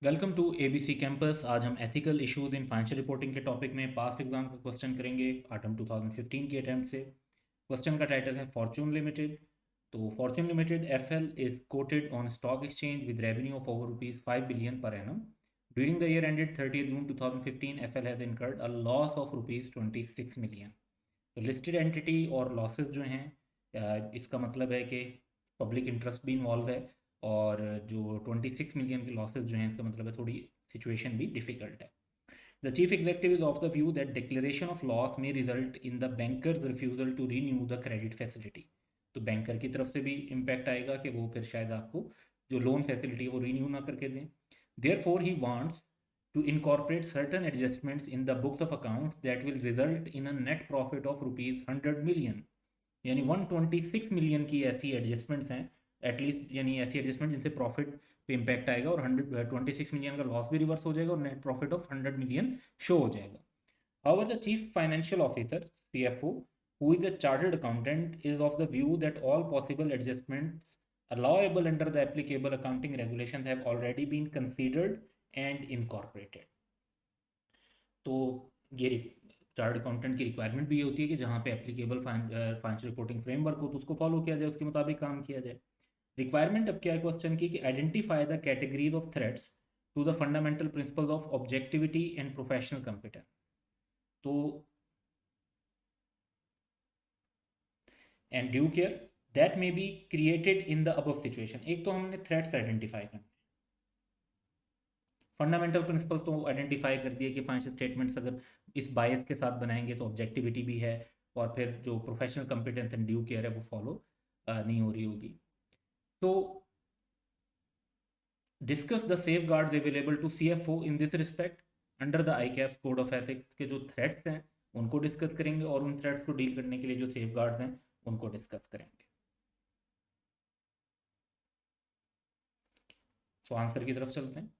Welcome to ABC campus. आज हम ethical issues in financial reporting के टॉपिक में पास्ट एग्जाम का क्वेश्चन करेंगे ऑटम 2015 की अटैम्प्ट से। क्वेश्चन का टाइटल है फॉर्चून लिमिटेड। तो Fortune limited FL is coated on stock exchange with revenue of over rupees 5 billion per annum. During the year ended 30 June 2015 FL has incurred a loss of rupees 26 million. तो listed entity और losses जो हैं, इसका मतलब है कि public interest भी involve है। और जो 26 मिलियन के लॉसेस जो हैं, इसका मतलब है थोड़ी सिचुएशन भी डिफिकल्ट है। The chief executive is of the view that declaration of loss में result in the bankers refusal to renew the credit facility. तो बैंकर की तरफ से भी इम्पैक्ट आएगा कि वो फिर शायद आपको जो लोन फैसिलिटी है वो रीन्यू ना करके दें। Therefore he wants to incorporate certain adjustments in the books of accounts that will result in a net profit of rupees 100 million। यानी 126 मिलियन की ऐसी एडजस्टमेंट्स हैं एटलीस्ट, यानी ऐसी एडजस्टमेंट जिनसे प्रॉफिट पे इम्पैक्ट आएगा और 126 मिलियन का लॉस भी रिवर्स हो जाएगा और net profit of 100 million show हो जाएगा। However, the chief financial officer CFO, who is a chartered accountant, is of the view that all possible adjustments allowable under the applicable accounting regulations have already been considered and incorporated। तो ये chart accountant की requirement भी ये होती है कि जहाँ पे एप्लीकेबल फाइनेंशियल रिपोर्टिंग फ्रेमवर्क हो तो उसको फॉलो किया जाए, उसके मुताबिक काम किया जाए। रिक्वायरमेंट अब क्या है क्वेश्चन की कि identify the categories of threats to the fundamental principles of objectivity and professional competence. तो and due care that may be created in the above situation. एक तो हमने थ्रेट्स आइडेंटिफाई करने, फंडामेंटल प्रिंसिपल तो आइडेंटिफाई कर दिए कि फाइनेंशियल स्टेटमेंट्स अगर इस बायस के साथ बनाएंगे तो ऑब्जेक्टिविटी भी है, और फिर जो professional competence and due care है वो फॉलो नहीं हो रही होगी। तो discuss the safeguards available to CFO in this respect under the I cap code of ethics के जो थ्रेट्स हैं उनको डिस्कस करेंगे, और उन थ्रेट्स को डील करने के लिए जो सेफ गार्ड्स हैं उनको डिस्कस करेंगे। तो आंसर की तरफ चलते हैं।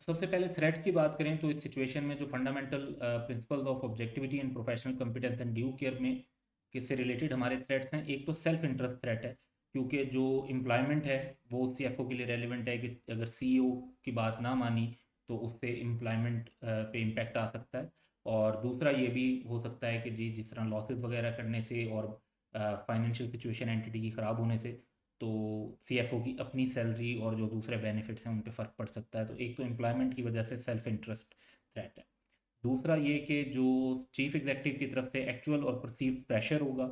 सबसे पहले थ्रेट्स की बात करें तो इस सिचुएशन में जो fundamental principles of objectivity and professional competence and due care में किससे रिलेटेड हमारे थ्रेट्स हैं। एक तो सेल्फ इंटरेस्ट थ्रेट है, क्योंकि जो एम्प्लॉयमेंट है वो CFO के लिए रेलिवेंट है कि अगर CEO की बात ना मानी तो उससे एम्प्लॉयमेंट पे इम्पैक्ट आ सकता है। और दूसरा ये भी हो सकता है कि जी जिस तरह लॉसेस वगैरह करने से और फाइनेंशियल सिचुएशन एंटिटी की ख़राब होने से तो CFO की अपनी सैलरी और जो दूसरे बेनिफिट्स हैं उन पे फ़र्क पड़ सकता है। तो एक तो एम्प्लॉयमेंट की वजह से सेल्फ इंटरेस्ट थ्रेट है। दूसरा ये कि जो चीफ एग्जेक्टिव की तरफ से एक्चुअल और परसीव प्रेशर होगा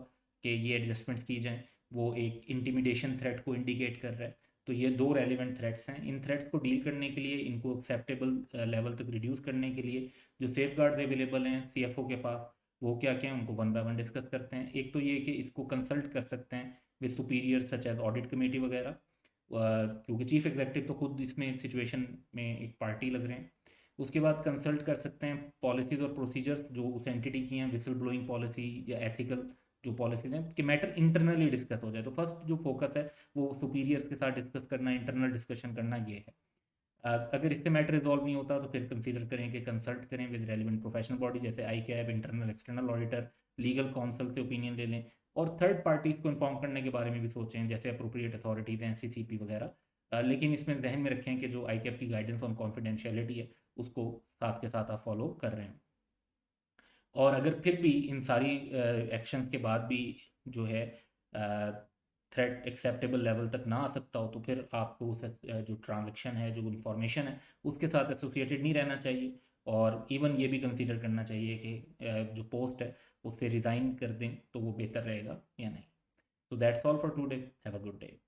कि ये एडजस्टमेंट्स की जाएं, वो एक इंटिमिडेशन थ्रेट को इंडिकेट कर रहा है। तो ये दो रेलिवेंट थ्रेट्स हैं। इन थ्रेट्स को डील करने के लिए, इनको एक्सेप्टेबल लेवल तक रिड्यूस करने के लिए जो सेफ गार्ड्स अवेलेबल हैं CFO के पास वो क्या क्या हैं उनको वन बाय वन डिस्कस करते हैं। एक तो ये कि इसको कंसल्ट कर सकते हैं with superior such as audit committee वगैरह, क्योंकि चीफ एग्जेक्टिव तो खुद इसमें सिचुएशन में एक पार्टी लग रहे हैं। उसके बाद कंसल्ट कर सकते हैं पॉलिसीज़ और प्रोसीजर्स जो उस एंटिटी की हैं, विसल ब्लोइंग पॉलिसी या एथिकल जो पॉलिसीज हैं कि मैटर इंटरनली डिस्कस हो जाए। तो फर्स्ट जो फोकस है वो सुपीरियर्स के साथ डिस्कस करना, इंटरनल डिस्कशन करना ये है। अगर इससे मैटर रिजॉल्व नहीं होता तो फिर कंसीडर करें कि कंसल्ट करें विद रेलिवेंट प्रोफेशनल बॉडी जैसे I CAB, internal external auditor, legal counsel से ओपिनियन ले लें। और थर्ड पार्टीज को इन्फॉर्म करने के बारे में भी सोचें जैसे अप्रोप्रिएट अथॉरिटीज़ हैं, CCP वगैरह। लेकिन इसमें जहन में रखें कि जो आई कैब की गाइडेंस ऑन कॉन्फिडेंशियलिटी है उसको साथ के साथ आप फॉलो कर रहे हैं। और अगर फिर भी इन सारी एक्शंस के बाद भी जो है थ्रेट एक्सेप्टेबल लेवल तक ना आ सकता हो तो फिर आपको उस जो ट्रांजेक्शन है, जो इंफॉर्मेशन है उसके साथ एसोसिएटेड नहीं रहना चाहिए। और इवन ये भी कंसीडर करना चाहिए कि जो पोस्ट है उससे रिज़ाइन कर दें तो वो बेहतर रहेगा या नहीं। तो that's all for today, have a good day.